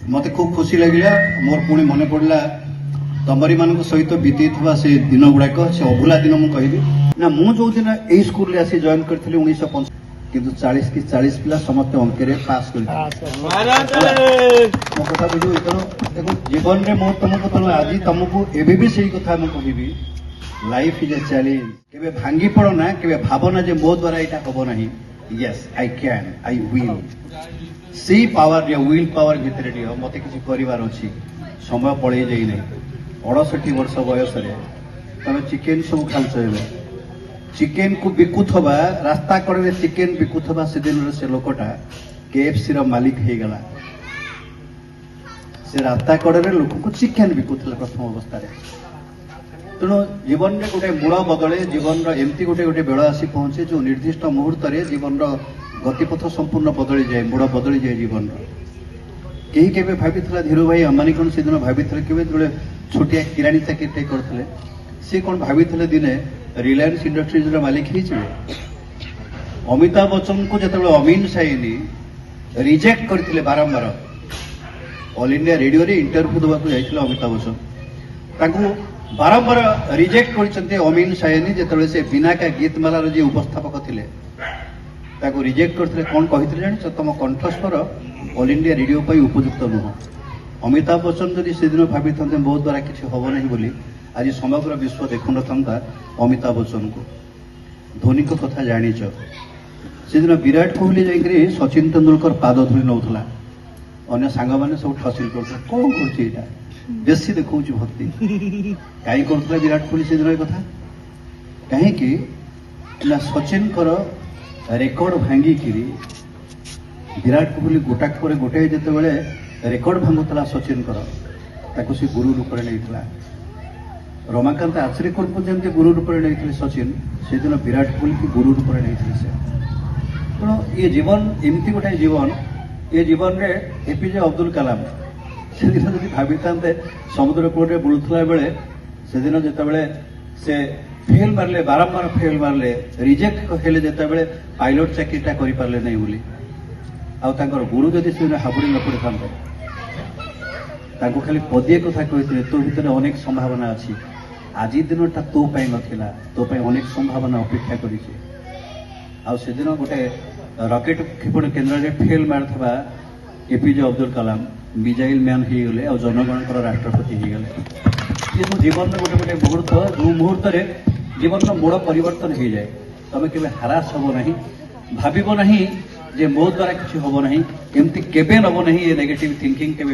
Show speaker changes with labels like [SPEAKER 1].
[SPEAKER 1] मत खूब खुशी लगे मोर पुणी मन पड़ा तमरी मान सहित बीती से दिन गुड़ाक से अभूला दिन मुझे कहबी ना मुझे दिन यही स्कूल आसी जॉइन करी 1950 किंतु 40 की 40 पिला समस्त अंक पास कर कथा बुझ देखो जीवन में मो तुमको तो आज तुमको एवं भी सही कथा मुझे कहबी लाइफ इज ए चैलेंज केबे भांगी पड़ो ना केबे भावना जे मो द्वारा यहाँ हम ना yes I can I will see power will power भितर मत किसी करार अच्छी समय पड़े जाए 68 वर्ष बयस तुम चिकेन सब खाऊ चिकेन को बिकुवा रास्ता कड़े चिकेन बिकुवा से दिन से लोकटा KFC रो मालिक हो गला से रास्ता कड़े लोक को चिकेन बिकुला प्रथम अवस्था तेणु जीवन में गोटे मूल बदले जीवन एमती गोटे गोटे बेल आसी पहुंचे जो निर्दिष्ट मुहूर्त जीवन गतिपथ संपूर्ण बदली जाए मूल बदली जाए जीवन कहीं के भाभी धीरू भाई अंबानी कौन से दिन भाभी जो छोटिया किराणी चाकरी करते सी कौन भाभी दिने रिलायंस इंडस्ट्रीज मालिक हो अमिताभ बच्चन को जो अमीन साइनी रिजेक्ट करते बारंबार ऑल इंडिया रेडियो रे इंटरव्यू देवाक जाइए अमिताभ बच्चन बारंबार रिजेक्ट कर अमीन सायनी जो से बिना का गीतमालार जी उपस्थापक थे रिजेक्ट करते कौन कहते जान तुम कंठस्वर ऑल इंडिया रेडियो पर उपयुक्त नुह अमिताभ बच्चन जदि से दिन भावी था बहुत द्वारा किसी हम ना बोली आज समग्र विश्व देखु ना अमिताभ बच्चन को धोनी को कथा जाच से दिन विराट कोहली जाकि सचिन तेंदुलकर पाद धूली नौला अन्य सांग मैंने सब ठसिल कर कौन कर बेसी देखा भक्ति कहीं कर विराट कोहली से दिन कथा कहीं सचिन रेकर्ड भांगिकी विराट कोहली गोटाक पर गोटे जो रेकर्ड भांगुला सचिन से गुरु रूप में नहीं रमाकांत आचरेकर को जमी गुरु रूप में नहीं सचिन से दिन विराट कोहली की गुरु रूप में नहीं तेणु ये जीवन एमती गोटे जीवन ये जीवन में एपीजे अब्दुल कलाम से दिन जब भावी था समुद्र कूल बुलूला बेले से दिन जो से फेल मारे बारंबार फेल मारे रिजेक्ट हेले जो पायलट चाकरीटा करें नहीं बोली आर गुरु जदि से हाबुड़ी न पड़ी था खाली पदे कथा कहते तो भीतर अनेक संभावना अच्छी आज दिनटा तो नाला तो अनेक संभावना अपेक्षा कर गोटे रॉकेट क्षेपण केन्द्र में फेल मारता APJ Abdul Kalam missile man हो गले और जनगण राष्ट्रपति हो गले ये जीवन में गोटे गोटे मुहूर्त जो मुहूर्त जीवन मूल परिवर्तन हो जाए तुम के हारास हम ना भाव ना जे मो द्वारा किसी हम ना एमती केबे नब ना ये नेगेटिव थिंकिंग के